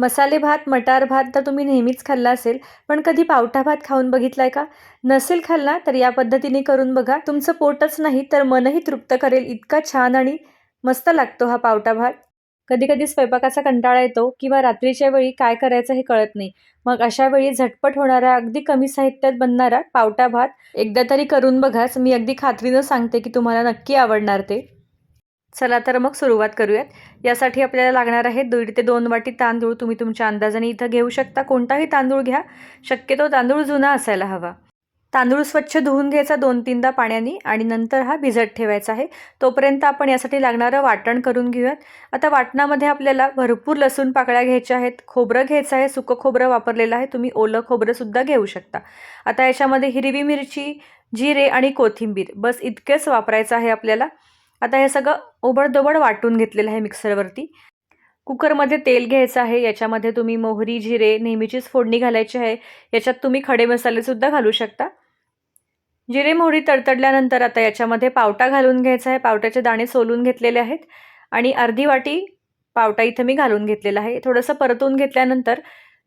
मसाले भात, मटार भात तर तुम्ही नेहमीच खाल्ला असेल, पण कधी पावटा भात खाऊन बघितलाय का? नसेल खाल्ला तर या पद्धतीने करून बघा. तुमचं पोटच नाही तर मनही तृप्त करेल इतका छान आणि मस्त लागतो हा पावटा भात. कधी-कधी स्वयंपाकाचा कंटाळा येतो किंवा रात्रीच्या वेळी काय करायचं हे कळत नाही. मग अशा वेळी झटपट होणारा, अगदी कमी साहित्यात बनणारा पावटा भात एकदा तरी करून बघाच. मी अगदी खात्रीनं सांगते की तुम्हाला नक्की आवडणार ते. चला तर मग सुरुवात करूयात. यासाठी आपल्याला लागणार आहे 1.5 ते 2 वाटी तांदूळ. तुम्ही तुमच्या अंदाजाने इथं घेऊ शकता. कोणताही तांदूळ घ्या. शक्यतो तांदूळ जुना असायला हवा. तांदूळ स्वच्छ धुवून घ्यायचा 2-3दा पाण्याने आणि नंतर हा भिजत ठेवायचा आहे. तोपर्यंत आपण यासाठी लागणारं वाटण करून घेऊयात. आता वाटणामध्ये आपल्याला भरपूर लसूण पाकळ्या घ्यायच्या आहेत. खोबरं घ्यायचं आहे. सुकं खोबरं वापरलेलं आहे. तुम्ही ओलं खोबरंसुद्धा घेऊ शकता. आता याच्यामध्ये हिरवी मिरची, जिरे आणि कोथिंबीर बस इतकेच वापरायचं आहे आपल्याला. आता हे सगळं ओबडधोबड वाटून घेतलेलं आहे मिक्सरवरती. कुकरमध्ये तेल घ्यायचं आहे. याच्यामध्ये तुम्ही मोहरी, जिरे नेहमीचीच फोडणी घालायची आहे. याच्यात तुम्ही खडे मसालेसुद्धा घालू शकता. जिरे, मोहरी तडतडल्यानंतर आता याच्यामध्ये पावटा घालून घ्यायचा आहे. पावट्याचे दाणे सोलून घेतलेले आहेत आणि अर्धी वाटी पावटा इथं मी घालून घेतलेला आहे. थोडंसं परतून घेतल्यानंतर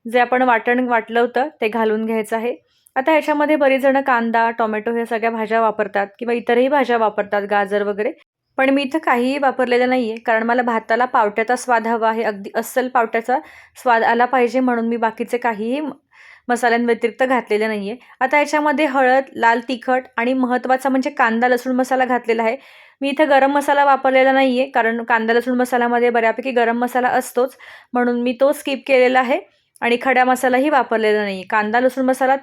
जे आपण वाटण वाटलं होतं ते घालून घ्यायचं आहे. आता ह्याच्यामध्ये बरेच जण कांदा, टोमॅटो ह्या सगळ्या भाज्या वापरतात किंवा इतरही भाज्या वापरतात, गाजर वगैरे. पण मी इथं काहीही वापरलेलं नाही आहे, कारण मला भाताला पावट्याचा स्वाद हवा आहे. अगदी अस्सल पावट्याचा स्वाद आला पाहिजे म्हणून मी बाकीचे काहीही मसाल्यांव्यतिरिक्त घातलेले नाही आहे. आता याच्यामध्ये हळद, लाल तिखट आणि महत्त्वाचा म्हणजे कांदा लसूण मसाला घातलेला आहे. मी इथं गरम मसाला वापरलेला नाही आहे, कारण कांदा लसूण मसाल्यामध्ये बऱ्यापैकी गरम मसाला असतोच, म्हणून मी तो स्किप केलेला आहे आणि खडा मसालाही वापरलेला नाही आहे. कांदा लसूण मसाला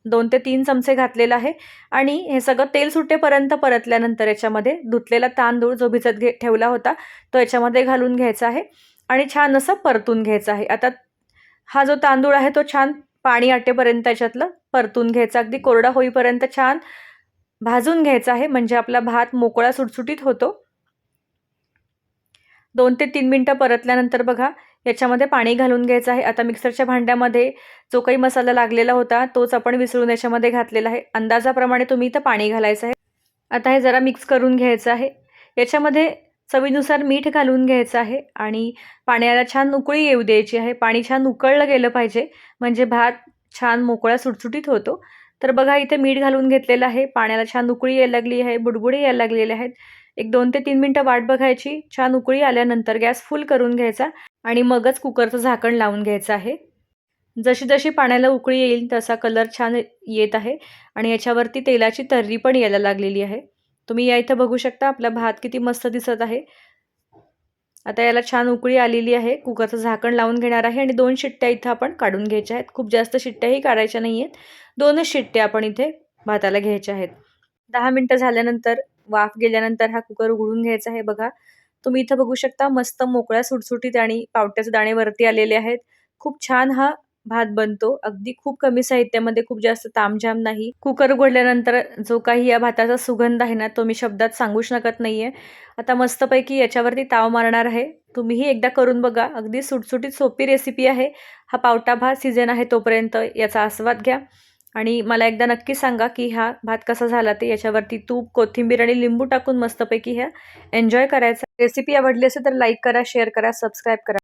2 ते 3 चमचे घातलेला आहे आणि हे सगळं तेल सुटेपर्यंत परतल्यानंतर याच्यामध्ये धुतलेला तांदूळ जो भिजत ठेवला होता तो याच्यामध्ये घालून घ्यायचा आहे आणि छान असं परतून घ्यायचं आहे. आता हा जो तांदूळ आहे तो छान पाणी आटेपर्यंत याच्यातलं परतून घ्यायचा. अगदी कोरडा होईपर्यंत छान भाजून घ्यायचा आहे, म्हणजे आपला भात मोकळा सुटसुटीत होतो. 2 ते 3 मिनिटं परतल्यानंतर बघा याच्यामध्ये पाणी घालून घ्यायचं आहे. आता मिक्सरच्या भांड्यामध्ये जो काही मसाला लागलेला होता तोच आपण विसळून याच्यामध्ये घातलेला आहे. अंदाजाप्रमाणे तुम्ही इथं पाणी घालायचं आहे. आता हे जरा मिक्स करून घ्यायचं आहे. याच्यामध्ये चवीनुसार मीठ घालून घ्यायचं आहे आणि पाण्याला छान उकळी येऊ द्यायची आहे. पाणी छान उकळलं गेलं पाहिजे, म्हणजे भात छान मोकळा सुटसुटीत होतो. तर बघा इथे मीठ घालून घेतलेलं आहे. पाण्याला छान उकळी यायला लागली आहे, बुडबुडी यायला लागलेल्या आहेत. एक 2 ते 3 मिनिटं वाट बघायची. छान उकळी आल्यानंतर गॅस फुल करून घ्यायचा आणि मगच कुकरचं झाकण लावून घ्यायचं आहे. जशी-जशी पाण्याला उकळी येईल तसा कलर छान येत आहे आणि याच्यावरती तेलाची तर्री पण यायला लागलेली आहे. तुम्ही या इथं बघू शकता आपला भात किती मस्त दिसत आहे. आता याला छान उकळी आलेली आहे. कुकरचं झाकण लावून घेणार आहे आणि 2 शिट्ट्या इथं आपण काढून घ्यायच्या आहेत. खूप जास्त शिट्ट्याही काढायच्या नाही आहेत. 2च शिट्ट्या आपण इथे भाताला घ्यायच्या आहेत. 10 मिनिटं झाल्यानंतर वाफ गेल्यानंतर हा कुकर उघडून घ्यायचा आहे. बघा तुम्ही इथं बघू शकता मस्त मोकळ्या सुटसुटीत आणि पावट्याचे दाणे वरती आलेले आहेत. खूप छान हा भात बनतो. अगदी खूप कमी साहित्यामध्ये, खूप जास्त तामझाम नाही. कुकर उघडल्यानंतर जो काही या भाताचा सुगंध आहे ना, तो मी शब्दात सांगू शकत नाहीये. आता मस्तपैकी याच्यावरती ताव मारणार आहे. तुम्हीही एकदा करून बघा. अगदी सुटसुटीत सोपी रेसिपी आहे. हा पावटा भात सीझन आहे तोपर्यंत याचा आस्वाद घ्या आणि मला एकदा नक्की सांगा की हा भात कसा झाला ते. याच्यावरती तूप, कोथिंबीर आणि लिंबू टाकून मस्तपैकी ह्या एन्जॉय करायचा. रेसिपी आवडली असेल तर लाईक करा, शेअर करा, सबस्क्राईब करा.